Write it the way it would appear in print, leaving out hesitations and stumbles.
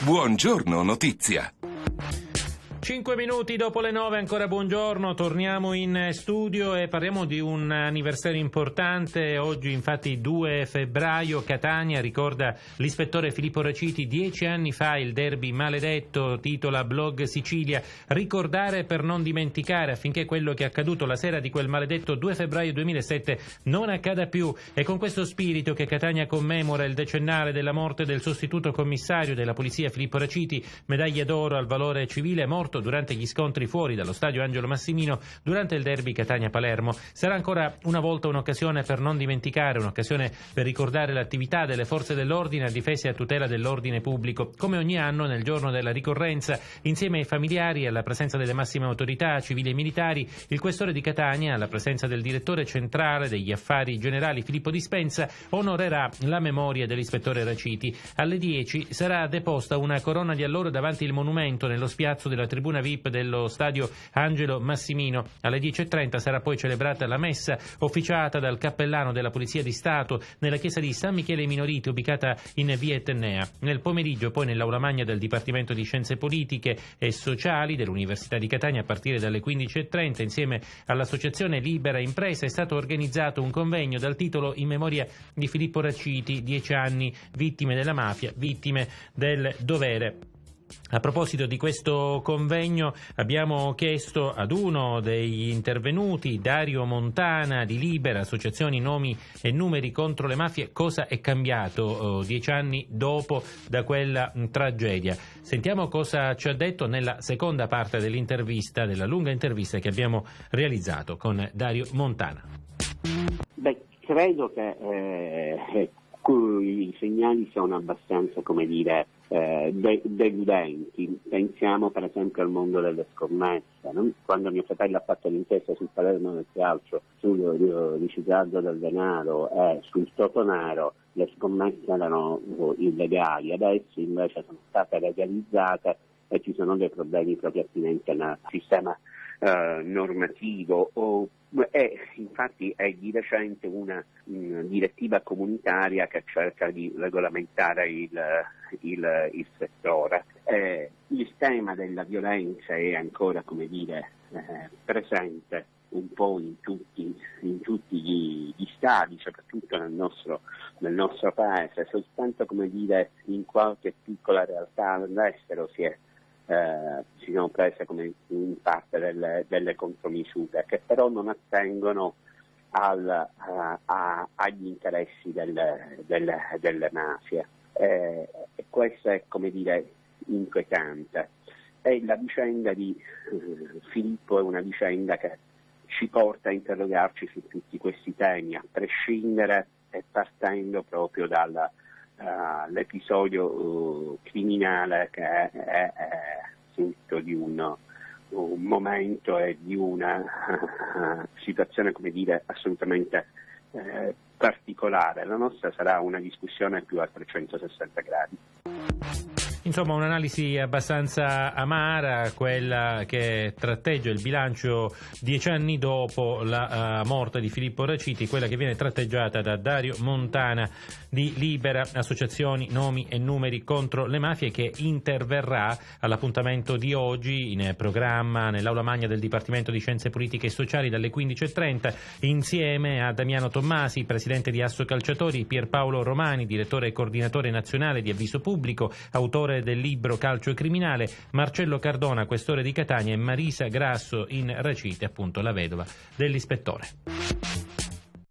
Buongiorno Notizia. 5 minuti dopo le 9, ancora buongiorno, torniamo in studio e parliamo di un anniversario importante. Oggi infatti 2 febbraio Catania ricorda l'ispettore Filippo Raciti. 10 anni fa il derby maledetto, titola Blog Sicilia, ricordare per non dimenticare, affinché quello che è accaduto la sera di quel maledetto 2 febbraio 2007 non accada più. E con questo spirito che Catania commemora il decennale della morte del sostituto commissario della polizia Filippo Raciti, medaglia d'oro al valore civile, morto durante gli scontri fuori dallo stadio Angelo Massimino durante il derby Catania-Palermo. Sarà ancora una volta un'occasione per non dimenticare, un'occasione per ricordare l'attività delle forze dell'ordine a difesa e a tutela dell'ordine pubblico. Come ogni anno, nel giorno della ricorrenza, insieme ai familiari e alla presenza delle massime autorità civili e militari, il questore di Catania, alla presenza del direttore centrale degli affari generali Filippo Dispensa, onorerà la memoria dell'ispettore Raciti. Alle 10 sarà deposta una corona di alloro davanti il monumento nello spiazzo della tribuna VIP dello stadio Angelo Massimino. Alle 10.30 sarà poi celebrata la messa officiata dal cappellano della Polizia di Stato nella chiesa di San Michele Minoriti, ubicata in via Etnea. Nel pomeriggio poi nell'aula magna del Dipartimento di Scienze Politiche e Sociali dell'Università di Catania, a partire dalle 15.30, insieme all'Associazione Libera Impresa, è stato organizzato un convegno dal titolo In memoria di Filippo Raciti, 10 anni, vittime della mafia, vittime del dovere. A proposito di questo convegno abbiamo chiesto ad uno degli intervenuti, Dario Montana di Libera, Associazioni Nomi e Numeri contro le Mafie, cosa è cambiato 10 anni dopo da quella tragedia. Sentiamo cosa ci ha detto nella seconda parte dell'intervista, della lunga intervista che abbiamo realizzato con Dario Montana. Credo che i segnali sono abbastanza, deludenti. Pensiamo per esempio al mondo delle scommesse, no? Quando mio fratello ha fatto l'inchiesta sul Palermo del Calcio, sul riciclaggio del denaro e sul totonero, le scommesse erano illegali. Adesso invece sono state legalizzate e ci sono dei problemi proprio attinenti al sistema normativo. Infatti è di recente una direttiva comunitaria che cerca di regolamentare il settore. Il tema della violenza è ancora, presente un po' in tutti gli stadi, soprattutto nel nostro paese. Soltanto in qualche piccola realtà all'estero si sono prese in parte delle contromisure che però non attengono agli interessi delle mafie. E questo è inquietante. E la vicenda di Filippo è una vicenda che ci porta a interrogarci su tutti questi temi, a prescindere e partendo proprio l'episodio criminale che è frutto di un momento e di una situazione assolutamente particolare. La nostra sarà una discussione più a 360 gradi. Insomma, un'analisi abbastanza amara, quella che tratteggia il bilancio 10 anni dopo la morte di Filippo Raciti, quella che viene tratteggiata da Dario Montana di Libera, Associazioni Nomi e Numeri contro le Mafie, che interverrà all'appuntamento di oggi in programma nell'aula magna del Dipartimento di Scienze Politiche e Sociali dalle 15.30, insieme a Damiano Tommasi, presidente di Asso Calciatori, Pierpaolo Romani, direttore e coordinatore nazionale di Avviso Pubblico, autore del libro Calcio e Criminale, Marcello Cardona, questore di Catania, e Marisa Grasso in Raciti, appunto la vedova dell'ispettore.